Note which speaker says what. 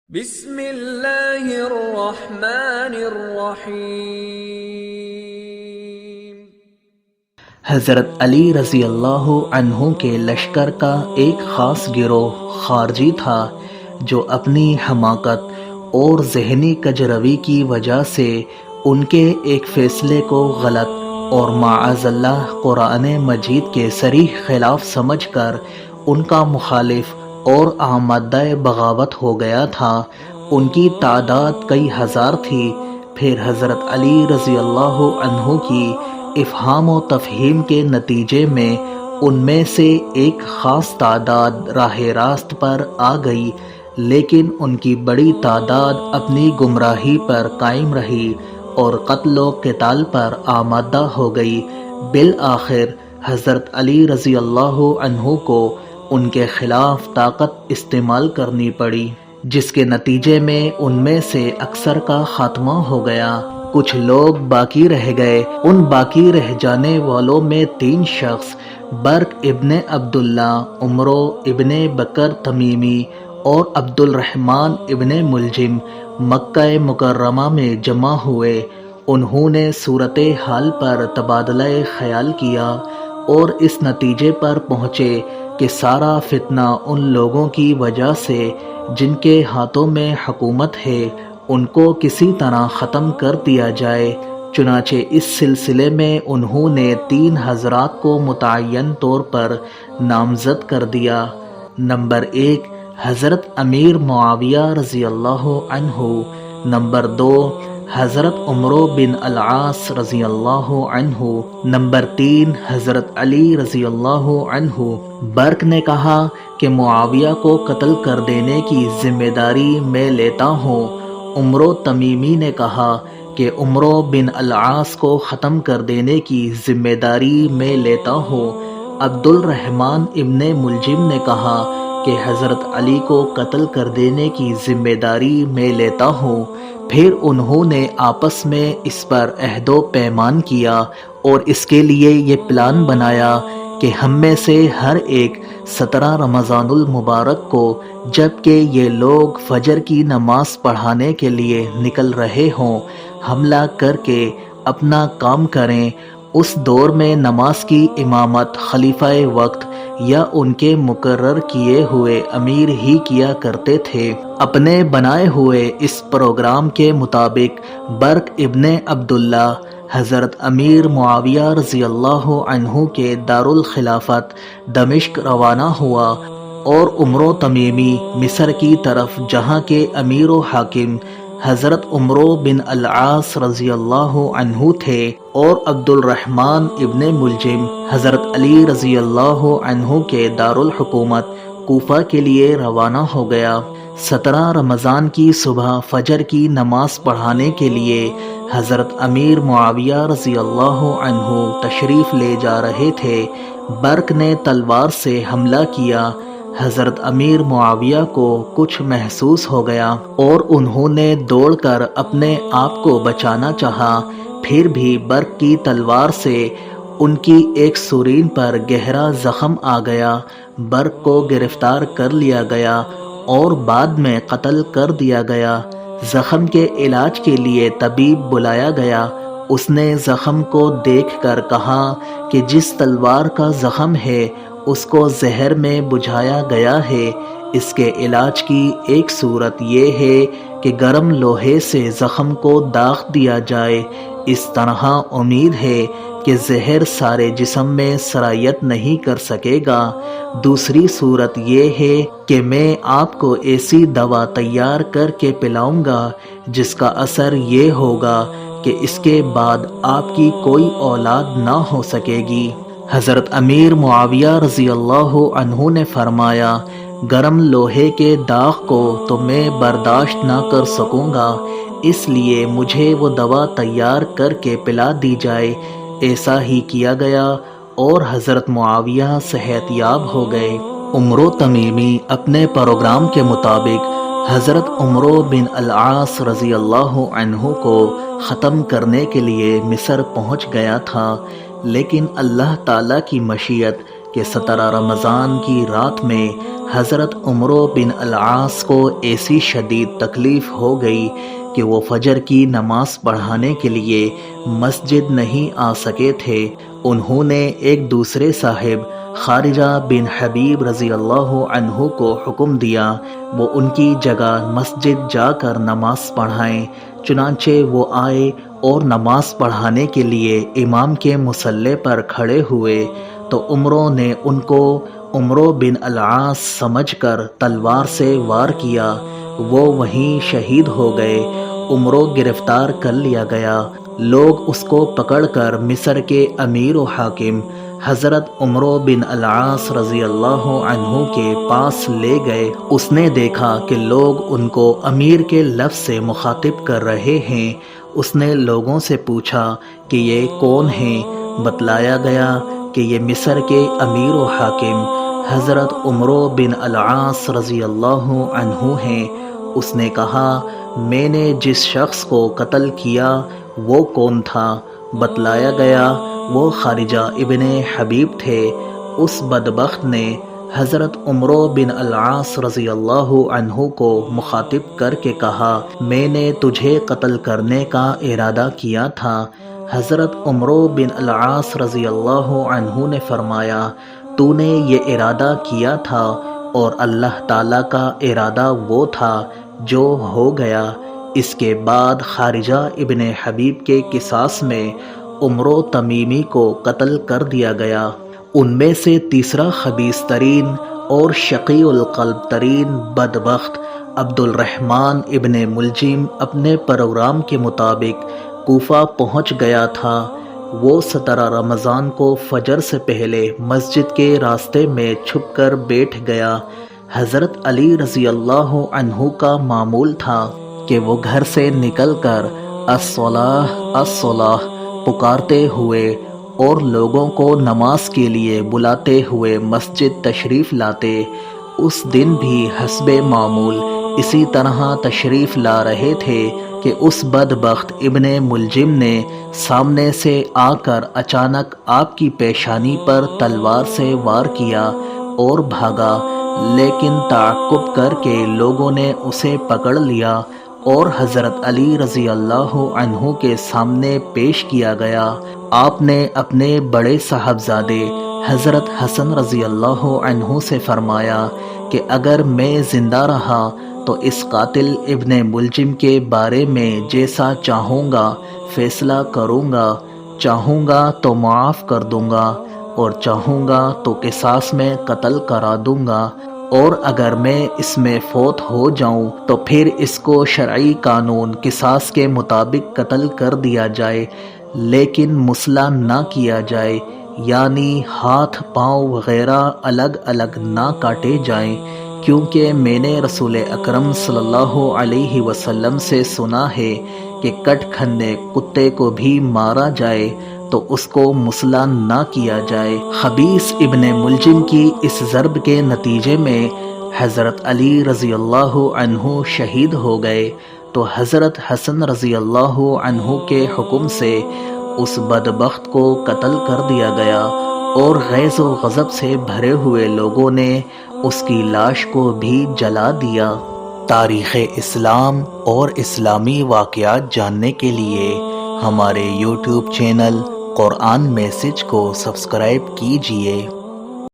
Speaker 1: بسم اللہ الرحمن الرحیم۔
Speaker 2: حضرت علی رضی اللہ عنہ کے لشکر کا ایک خاص گروہ خارجی تھا جو اپنی حماقت اور ذہنی کجروی کی وجہ سے ان کے ایک فیصلے کو غلط اور معاذ اللہ قرآن مجید کے صریح خلاف سمجھ کر ان کا مخالف اور آمادہ بغاوت ہو گیا تھا۔ ان کی تعداد کئی ہزار تھی۔ پھر حضرت علی رضی اللہ عنہ کی افہام و تفہیم کے نتیجے میں ان میں سے ایک خاص تعداد راہ راست پر آ گئی، لیکن ان کی بڑی تعداد اپنی گمراہی پر قائم رہی اور قتل و قتال پر آمادہ ہو گئی۔ بالآخر حضرت علی رضی اللہ عنہ کو ان کے خلاف طاقت استعمال کرنی پڑی، جس کے نتیجے میں ان میں سے اکثر کا خاتمہ ہو گیا۔ کچھ لوگ باقی رہ گئے۔ ان باقی رہ جانے والوں میں 3 شخص برق ابن عبداللہ، عمرو ابن بکر تمیمی اور عبد الرحمن ابن ملجم مکہ مکرمہ میں جمع ہوئے۔ انہوں نے صورتحال پر تبادلہ خیال کیا اور اس نتیجے پر پہنچے کہ سارا فتنہ ان لوگوں کی وجہ سے جن کے ہاتھوں میں حکومت ہے، ان کو کسی طرح ختم کر دیا جائے۔ چنانچہ اس سلسلے میں انہوں نے 3 حضرات کو متعین طور پر نامزد کر دیا۔ نمبر 1 حضرت امیر معاویہ رضی اللہ عنہ، نمبر 2 حضرت عمرو بن العاص رضی اللہ عنہ، نمبر 3 حضرت علی رضی اللہ عنہ۔ برق نے کہا کہ معاویہ کو قتل کر دینے کی ذمہ داری میں لیتا ہوں۔ عمرو تمیمی نے کہا کہ عمرو بن العاص کو ختم کر دینے کی ذمہ داری میں لیتا ہوں۔ عبد الرحمن ابن ملجم نے کہا کہ حضرت علی کو قتل کر دینے کی ذمہ داری میں لیتا ہوں۔ پھر انہوں نے آپس میں اس پر عہد و پیمان کیا اور اس کے لیے یہ پلان بنایا کہ ہم میں سے ہر ایک 17 رمضان المبارک کو، جب کہ یہ لوگ فجر کی نماز پڑھانے کے لیے نکل رہے ہوں، حملہ کر کے اپنا کام کریں۔ اس دور میں نماز کی امامت خلیفہ وقت یا ان کے مقرر کیے ہوئے امیر ہی کیا کرتے تھے۔ اپنے بنائے ہوئے اس پروگرام کے مطابق برق ابن عبداللہ حضرت امیر معاویہ رضی اللہ عنہ کے دارالخلافت دمشق روانہ ہوا اور عمرو تمیمی مصر کی طرف، جہاں کے امیر و حاکم حضرت عمرو بن العاص رضی اللہ عنہ تھے، اور عبد الرحمن ابن ملجم حضرت علی رضی اللہ عنہ کے دارالحکومت کوفہ کے لیے روانہ ہو گیا۔ 17 رمضان کی صبح فجر کی نماز پڑھانے کے لیے حضرت امیر معاویہ رضی اللہ عنہ تشریف لے جا رہے تھے۔ برق نے تلوار سے حملہ کیا۔ حضرت امیر معاویہ کو کچھ محسوس ہو گیا اور انہوں نے دوڑ کر اپنے آپ کو بچانا چاہا، پھر بھی برق کی تلوار سے ان کی ایک سورین پر گہرا زخم آ گیا۔ برق کو گرفتار کر لیا گیا اور بعد میں قتل کر دیا گیا۔ زخم کے علاج کے لیے طبیب بلایا گیا۔ اس نے زخم کو دیکھ کر کہا کہ جس تلوار کا زخم ہے اس کو زہر میں بجھایا گیا ہے۔ اس کے علاج کی ایک صورت یہ ہے کہ گرم لوہے سے زخم کو داغ دیا جائے۔ اس طرح امید ہے کہ زہر سارے جسم میں سرایت نہیں کر سکے گا۔ دوسری صورت یہ ہے کہ میں آپ کو ایسی دوا تیار کر کے پلاؤں گا جس کا اثر یہ ہوگا کہ اس کے بعد آپ کی کوئی اولاد نہ ہو سکے گی۔ حضرت امیر معاویہ رضی اللہ عنہ نے فرمایا، گرم لوہے کے داغ کو تو میں برداشت نہ کر سکوں گا، اس لیے مجھے وہ دوا تیار کر کے پلا دی جائے۔ ایسا ہی کیا گیا اور حضرت معاویہ صحت یاب ہو گئے۔ عمرو تمیمی اپنے پروگرام کے مطابق حضرت عمرو بن العاص رضی اللہ عنہ کو ختم کرنے کے لیے مصر پہنچ گیا تھا، لیکن اللہ تعالیٰ کی مشیت کہ 17 رمضان کی رات میں حضرت عمرو بن العاص کو ایسی شدید تکلیف ہو گئی کہ وہ فجر کی نماز پڑھانے کے لیے مسجد نہیں آ سکے تھے۔ انہوں نے ایک دوسرے صاحب خارجہ بن حبیب رضی اللہ عنہ کو حکم دیا وہ ان کی جگہ مسجد جا کر نماز پڑھائیں۔ چنانچہ وہ آئے اور نماز پڑھانے کے لیے امام کے مصلی پر کھڑے ہوئے تو عمرو نے ان کو عمرو بن العاص سمجھ کر تلوار سے وار کیا، وہ وہیں شہید ہو گئے۔ عمرو گرفتار کر لیا گیا، لوگ اس کو پکڑ کر مصر کے امیر و حاکم حضرت عمرو بن العاص رضی اللہ عنہ کے پاس لے گئے۔ اس نے دیکھا کہ لوگ ان کو امیر کے لفظ سے مخاطب کر رہے ہیں۔ اس نے لوگوں سے پوچھا کہ یہ کون ہیں؟ بتلایا گیا کہ یہ مصر کے امیر و حاکم حضرت عمرو بن العاص رضی اللہ عنہ ہیں۔ اس نے کہا میں نے جس شخص کو قتل کیا وہ کون تھا؟ بتلایا گیا وہ خارجہ ابن حبیب تھے۔ اس بدبخت نے حضرت عمرو بن العاص رضی اللہ عنہ کو مخاطب کر کے کہا میں نے تجھے قتل کرنے کا ارادہ کیا تھا۔ حضرت عمرو بن العاص رضی اللہ عنہ نے فرمایا تو نے یہ ارادہ کیا تھا اور اللہ تعالیٰ کا ارادہ وہ تھا جو ہو گیا۔ اس کے بعد خارجہ ابن حبیب کے قصاص میں عمرو تمیمی کو قتل کر دیا گیا۔ ان میں سے تیسرا خبیث ترین اور شقی القلب ترین بدبخت عبد الرحمن ابن ملجم اپنے پروگرام کے مطابق کوفہ پہنچ گیا تھا۔ وہ 17 رمضان کو فجر سے پہلے مسجد کے راستے میں چھپ کر بیٹھ گیا۔ حضرت علی رضی اللہ عنہ کا معمول تھا کہ وہ گھر سے نکل کر الصلاۃ الصلاۃ پکارتے ہوئے اور لوگوں کو نماز کے لیے بلاتے ہوئے مسجد تشریف لاتے۔ اس دن بھی حسب معمول اسی طرح تشریف لا رہے تھے کہ اس بدبخت ابن ملجم نے سامنے سے آ کر اچانک آپ کی پیشانی پر تلوار سے وار کیا اور بھاگا، لیکن تعاقب کر کے لوگوں نے اسے پکڑ لیا اور حضرت علی رضی اللہ عنہ کے سامنے پیش کیا گیا۔ آپ نے اپنے بڑے صاحبزادے حضرت حسن رضی اللہ عنہ سے فرمایا کہ اگر میں زندہ رہا تو اس قاتل ابن ملجم کے بارے میں جیسا چاہوں گا فیصلہ کروں گا، چاہوں گا تو معاف کر دوں گا اور چاہوں گا تو قصاص میں قتل کرا دوں گا، اور اگر میں اس میں فوت ہو جاؤں تو پھر اس کو شرعی قانون قصاص کے مطابق قتل کر دیا جائے، لیکن مسلح نہ کیا جائے، یعنی ہاتھ پاؤں وغیرہ الگ الگ نہ کاٹے جائیں، کیونکہ میں نے رسول اکرم صلی اللہ علیہ وسلم سے سنا ہے کہ کٹ کھنے کتے کو بھی مارا جائے تو اس کو مسلح نہ کیا جائے۔ خبیث ابن ملجم کی اس ضرب کے نتیجے میں حضرت علی رضی اللہ عنہ شہید ہو گئے تو حضرت حسن رضی اللہ عنہ کے حکم سے اس بدبخت کو قتل کر دیا گیا، اور غیظ و غضب سے بھرے ہوئے لوگوں نے اس کی لاش کو بھی جلا دیا۔ تاریخ اسلام اور اسلامی واقعات جاننے کے لیے ہمارے YouTube چینل قرآن میسج کو سبسکرائب کیجیے۔